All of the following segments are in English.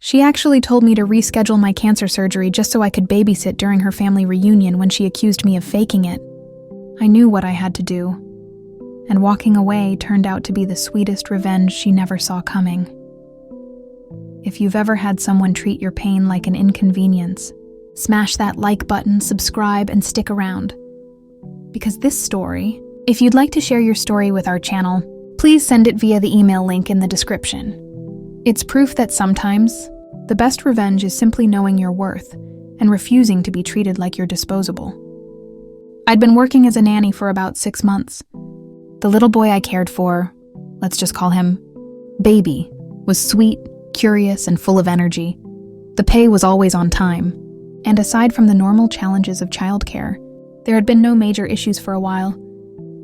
She actually told me to reschedule my cancer surgery just so I could babysit during her family reunion when she accused me of faking it. I knew what I had to do, and walking away turned out to be the sweetest revenge she never saw coming. If you've ever had someone treat your pain like an inconvenience, smash that like button, subscribe, and stick around. Because this story, if you'd like to share your story with our channel, please send it via the email link in the description. It's proof that sometimes, the best revenge is simply knowing your worth and refusing to be treated like you're disposable. I'd been working as a nanny for about 6 months. The little boy I cared for, let's just call him Baby, was sweet, curious, and full of energy. The pay was always on time, and aside from the normal challenges of childcare, there had been no major issues for a while.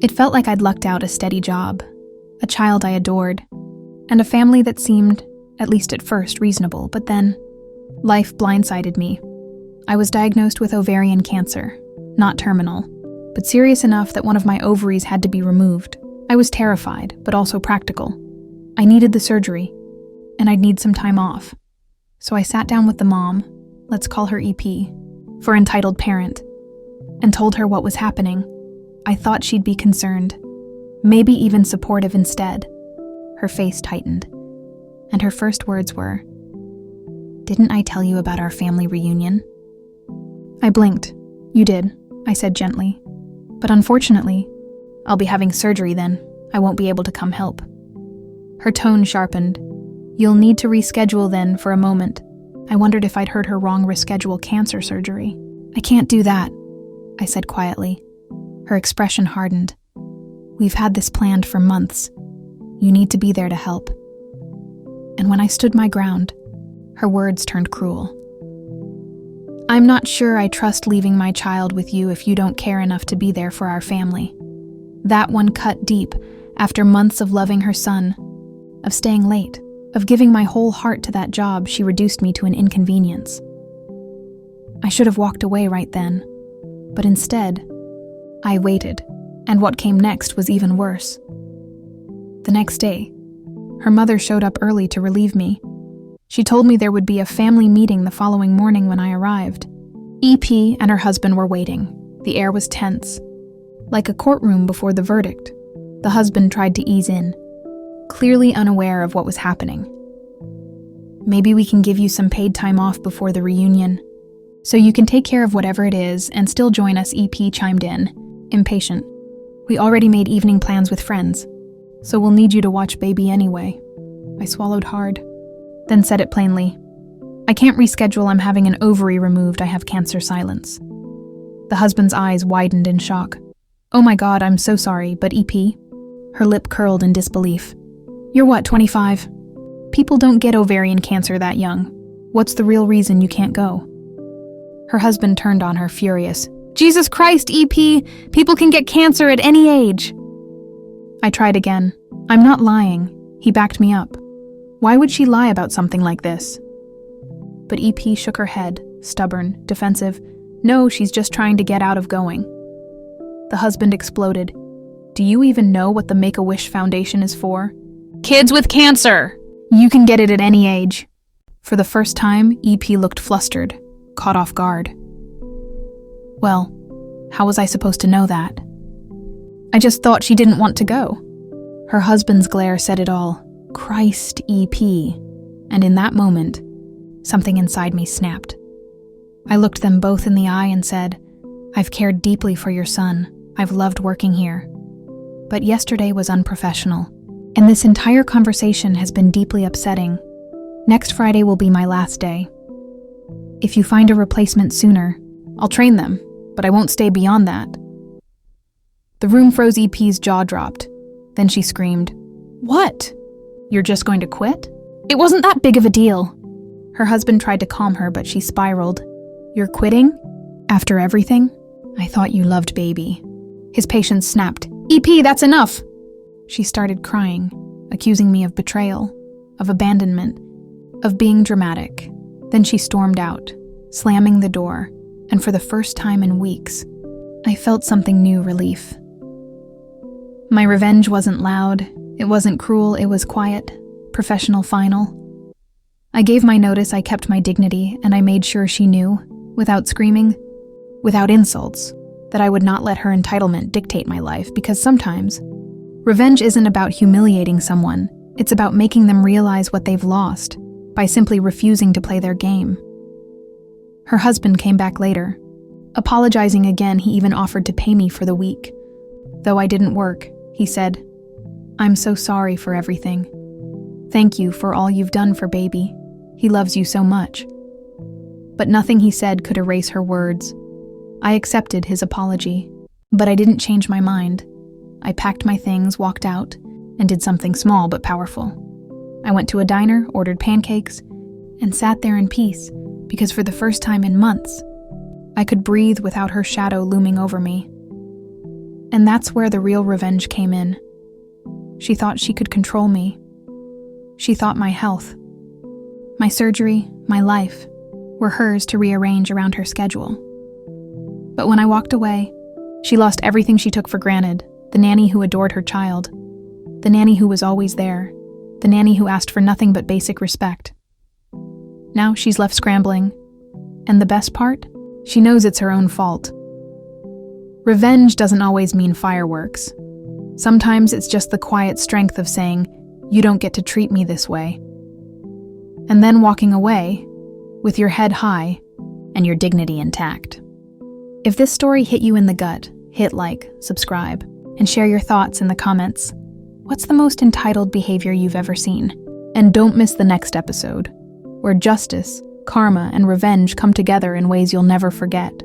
It felt like I'd lucked out a steady job, a child I adored, and a family that seemed, at least at first, reasonable. But then, life blindsided me. I was diagnosed with ovarian cancer, not terminal, but serious enough that one of my ovaries had to be removed. I was terrified, but also practical. I needed the surgery, and I'd need some time off. So I sat down with the mom, let's call her EP, for entitled parent, and told her what was happening. I thought she'd be concerned, maybe even supportive instead. Her face tightened, and her first words were, "Didn't I tell you about our family reunion?" I blinked. "You did," I said gently. "But unfortunately, I'll be having surgery then. I won't be able to come help." Her tone sharpened. "You'll need to reschedule then." For a moment, I wondered if I'd heard her wrong. Reschedule cancer surgery. "I can't do that," I said quietly. Her expression hardened. "We've had this planned for months. You need to be there to help." And when I stood my ground, her words turned cruel. "I'm not sure I trust leaving my child with you if you don't care enough to be there for our family." That one cut deep after months of loving her son, of staying late, of giving my whole heart to that job. She reduced me to an inconvenience. I should have walked away right then, but instead, I waited, and what came next was even worse. The next day, her mother showed up early to relieve me. She told me there would be a family meeting the following morning when I arrived. EP and her husband were waiting. The air was tense, like a courtroom before the verdict. The husband tried to ease in, clearly unaware of what was happening. "Maybe we can give you some paid time off before the reunion, so you can take care of whatever it is and still join us," EP chimed in, impatient. "We already made evening plans with friends, so we'll need you to watch Baby anyway." I swallowed hard, then said it plainly. "I can't reschedule. I'm having an ovary removed. I have cancer." Silence. The husband's eyes widened in shock. "Oh my God, I'm so sorry, but EP?" Her lip curled in disbelief. "You're what, 25? People don't get ovarian cancer that young. What's the real reason you can't go?" Her husband turned on her, furious. "Jesus Christ, EP! People can get cancer at any age!" I tried again. "I'm not lying." He backed me up. Why would she lie about something like this? But EP shook her head, stubborn, defensive. "No, she's just trying to get out of going." The husband exploded. "Do you even know what the Make-A-Wish Foundation is for? Kids with cancer! You can get it at any age." For the first time, EP looked flustered, caught off guard. Well, how was I supposed to know that? I just thought she didn't want to go. Her husband's glare said it all. Christ, EP. And in that moment, something inside me snapped. I looked them both in the eye and said, "I've cared deeply for your son. I've loved working here. But yesterday was unprofessional, and this entire conversation has been deeply upsetting. Next Friday will be my last day. If you find a replacement sooner, I'll train them, but I won't stay beyond that." The room froze. EP's jaw dropped. Then she screamed, "What? You're just going to quit? It wasn't that big of a deal." Her husband tried to calm her, but she spiraled. "You're quitting? After everything? I thought you loved Baby." His patience snapped. "EP, that's enough." She started crying, accusing me of betrayal, of abandonment, of being dramatic. Then she stormed out, slamming the door, and for the first time in weeks, I felt something new: relief. My revenge wasn't loud, it wasn't cruel, it was quiet, professional, final. I gave my notice, I kept my dignity, and I made sure she knew, without screaming, without insults, that I would not let her entitlement dictate my life, because sometimes revenge isn't about humiliating someone, it's about making them realize what they've lost by simply refusing to play their game. Her husband came back later. Apologizing again, he even offered to pay me for the week. Though I didn't work, he said, "I'm so sorry for everything. Thank you for all you've done for baby. He loves you so much." But nothing he said could erase her words. I accepted his apology, but I didn't change my mind. I packed my things, walked out, and did something small but powerful. I went to a diner, ordered pancakes, and sat there in peace, because for the first time in months, I could breathe without her shadow looming over me. And that's where the real revenge came in. She thought she could control me. She thought my health, my surgery, my life were hers to rearrange around her schedule. But when I walked away, she lost everything she took for granted: the nanny who adored her child, the nanny who was always there, the nanny who asked for nothing but basic respect. Now she's left scrambling, and the best part? She knows it's her own fault. Revenge doesn't always mean fireworks. Sometimes it's just the quiet strength of saying, "You don't get to treat me this way." And then walking away, with your head high and your dignity intact. If this story hit you in the gut, hit like, subscribe, and share your thoughts in the comments. What's the most entitled behavior you've ever seen? And don't miss the next episode, where justice, karma, and revenge come together in ways you'll never forget.